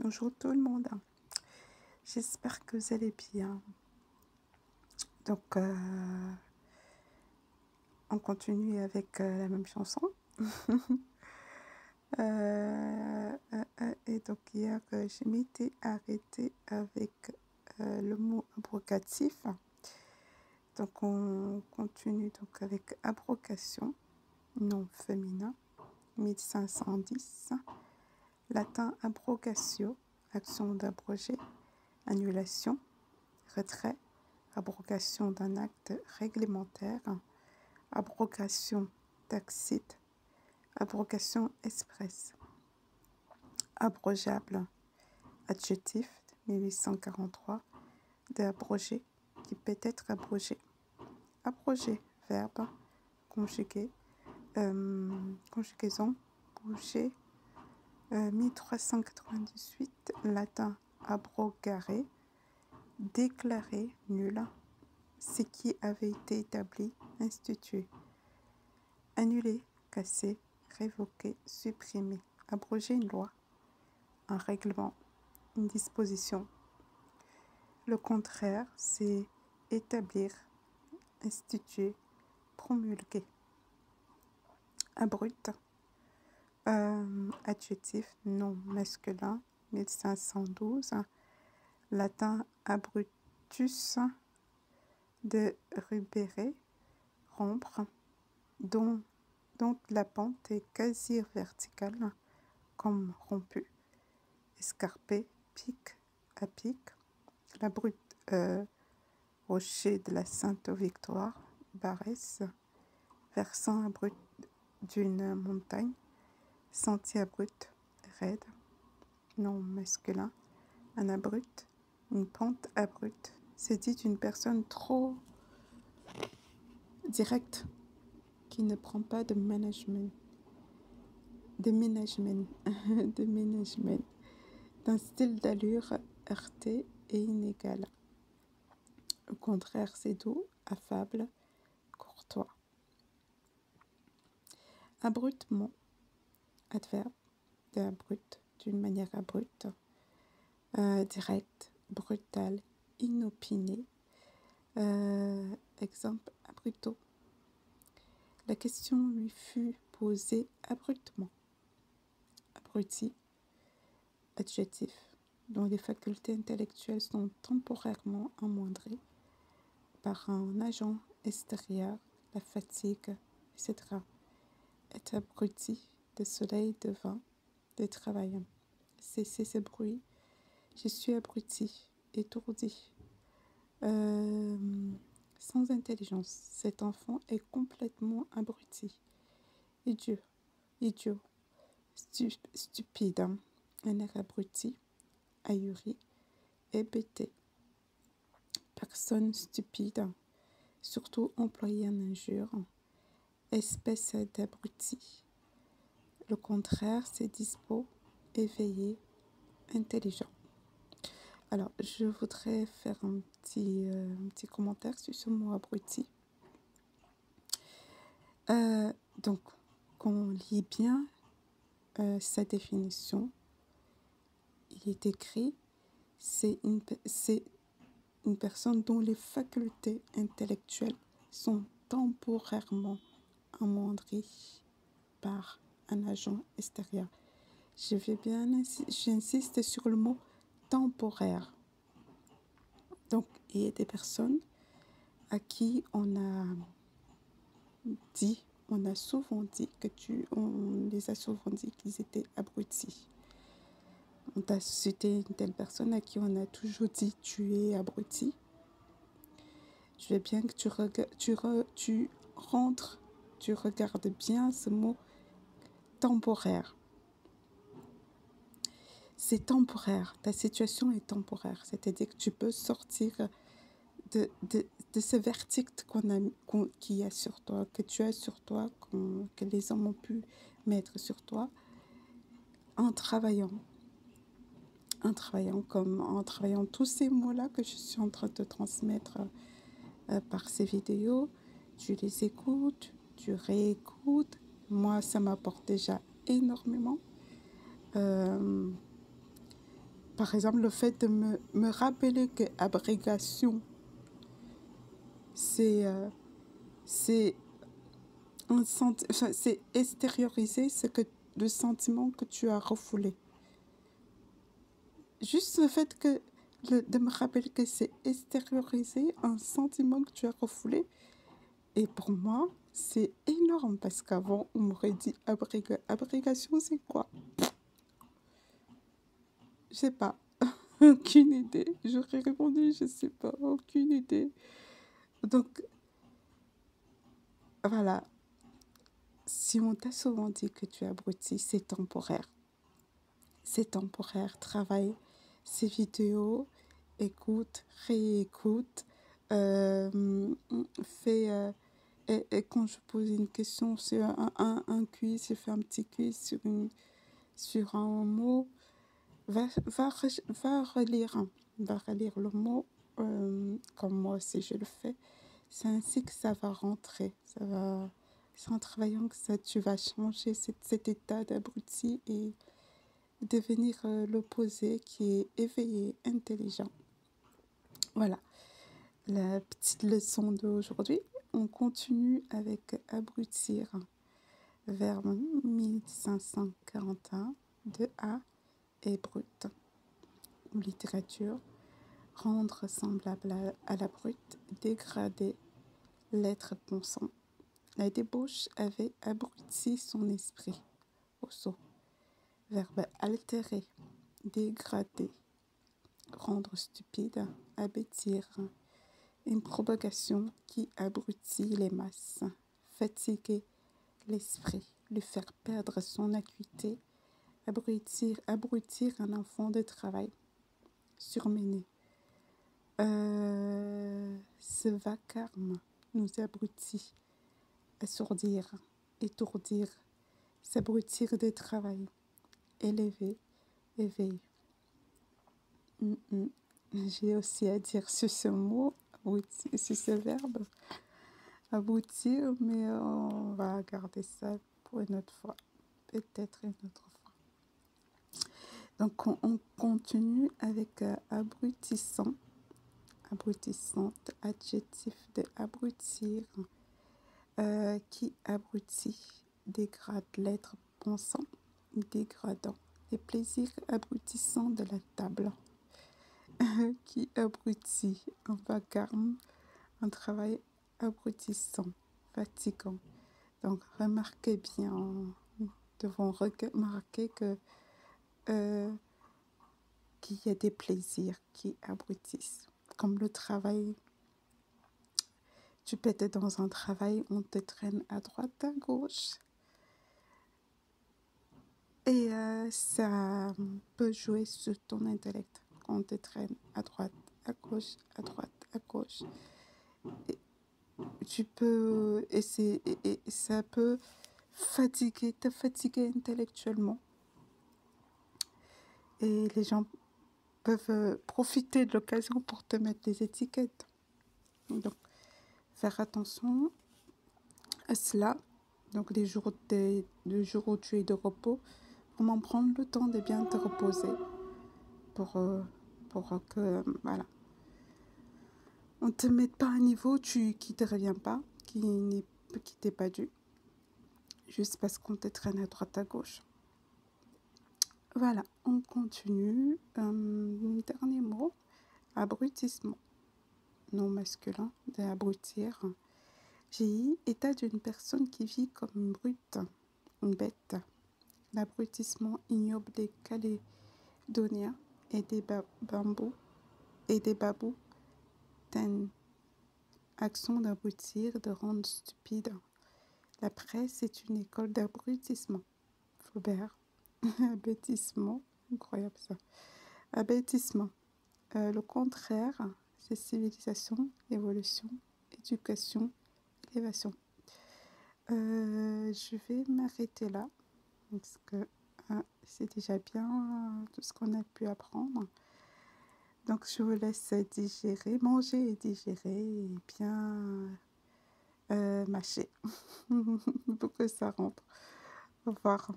Bonjour tout le monde. J'espère que vous allez bien. Donc, on continue avec la même chanson. Et donc, hier, je m'étais arrêtée avec le mot abrogatif. Donc, on continue donc avec abrogation, nom féminin, 1510. Latin abrogatio, action d'abroger, annulation, retrait, abrogation d'un acte réglementaire, abrogation tacite, abrogation expresse, abrogeable, adjectif 1843, d'abroger qui peut être abrogé. Abroger, verbe, conjugué, conjugaison, bouger, 1398, latin abrogare, déclarer nul, ce qui avait été établi, institué, annuler, casser, révoquer, supprimer, abroger une loi, un règlement, une disposition. Le contraire, c'est établir, instituer, promulguer. Abrupt, adjectif non masculin, 1512, latin abruptus, de rubere, rompre, dont la pente est quasi verticale, comme rompu, escarpé, pic à pic, l'abrupt rocher de la Sainte-Victoire, Barès, versant abrupt d'une montagne, sentier abrupt, raide, non masculin, un abrupt, une pente abrupte, c'est dit d'une personne trop directe, qui ne prend pas de management, d'un style d'allure heurté et inégal. Au contraire, c'est doux, affable, courtois. Abruptement, adverbe d'abrupt, d'une manière abrupte, direct, brutal, inopiné. Exemple, abrupto. La question lui fut posée abruptement. Abruti, adjectif, dont les facultés intellectuelles sont temporairement amoindries par un agent extérieur, la fatigue, etc. Être abruti de soleil, de vent, de travail. Cessez ce bruit. Je suis abruti, étourdi, sans intelligence. Cet enfant est complètement abruti. Idiot, stupide, un air abruti, ahuri, hébété. Personne stupide, surtout employé en injure, espèce d'abruti. Le contraire, c'est dispo, éveillé, intelligent. Alors, je voudrais faire un petit commentaire sur ce mot abruti. Donc, quand on lit bien sa définition, il est écrit, c'est une personne dont les facultés intellectuelles sont temporairement amoindries par un agent extérieur. J'insiste sur le mot temporaire. Donc, il y a des personnes à qui on a souvent dit on les a souvent dit qu'ils étaient abrutis. On t'a cité une telle personne à qui on a toujours dit tu es abruti. Je veux bien que tu regardes bien ce mot temporaire. C'est temporaire, ta situation est temporaire, c'est-à-dire que tu peux sortir de ce verdict qu'il y a sur toi, que tu as sur toi, que les hommes ont pu mettre sur toi, en travaillant tous ces mots-là que je suis en train de transmettre par ces vidéos. Tu les écoutes, tu réécoutes. Moi, ça m'apporte déjà énormément. par exemple, le fait de me rappeler que abrégation, c'est c'est enfin, c'est extérioriser le sentiment que tu as refoulé. Juste le fait de me rappeler que c'est extérioriser un sentiment que tu as refoulé, et pour moi, c'est énorme parce qu'avant, on m'aurait dit abrégation, c'est quoi? Je sais pas. Aucune idée. J'aurais répondu, je sais pas, aucune idée. Donc, voilà. Si on t'a souvent dit que tu es abruti, c'est temporaire. C'est temporaire. Travaille ces vidéos, écoute, réécoute, fais. Et quand je pose une question sur un quiz, je fais un petit quiz sur un mot, va relire le mot comme moi aussi je le fais. C'est ainsi que ça va rentrer. C'est en travaillant que tu vas changer cet état d'abruti et devenir l'opposé qui est éveillé, intelligent. Voilà, la petite leçon d'aujourd'hui. On continue avec abrutir, verbe 1541 de A et brut. Ou littérature, rendre semblable à la brute, dégrader l'être pensant. La débauche avait abruti son esprit. Rousseau. Verbe altérer, dégrader, rendre stupide, abêtir. Une propagation qui abrutit les masses, fatiguer l'esprit, lui faire perdre son acuité, abrutir un enfant de travail, surmener. Ce vacarme nous abrutit, assourdir, étourdir, s'abrutir de travail, élever, éveiller. J'ai aussi à dire sur ce mot, sur ce verbe, aboutir, mais on va garder ça pour une autre fois, peut-être une autre fois. Donc on continue avec abrutissant, abrutissante, adjectif de abrutir, qui abrutit, dégrade l'être pensant, dégradant, les plaisirs abrutissants de la table, qui abrutit, un vacarme, un travail abrutissant, fatigant. Donc remarquez bien, nous devons remarquer qu'il y a des plaisirs qui abrutissent, comme le travail. Tu peux être dans un travail, on te traîne à droite, à gauche. Et ça peut jouer sur ton intellect quand on te traîne à droite, à gauche, à droite, à gauche. Et tu peux, et ça peut te fatiguer intellectuellement. Et les gens peuvent profiter de l'occasion pour te mettre des étiquettes. Donc, faire attention à cela. Donc, les jours où tu es de repos, vraiment prendre le temps de bien te reposer pour que, voilà, on ne te mette pas à un niveau qui ne te revient pas, qui t'est pas dû, juste parce qu'on te traîne à droite à gauche. Voilà, on continue. Dernier mot, abrutissement. Non masculin, d'abrutir. GI, état d'une personne qui vit comme une brute, une bête. L'abrutissement ignoble des Calédoniens et des babous. Action d'abrutir, de rendre stupide. La presse est une école d'abrutissement. Flaubert. Abêtissement, incroyable ça. Abêtissement. Le contraire, c'est civilisation, évolution, éducation, élévation. Je vais m'arrêter là parce que c'est déjà bien tout ce qu'on a pu apprendre. Donc je vous laisse digérer, manger et digérer et bien mâcher pour que ça rentre. Au revoir.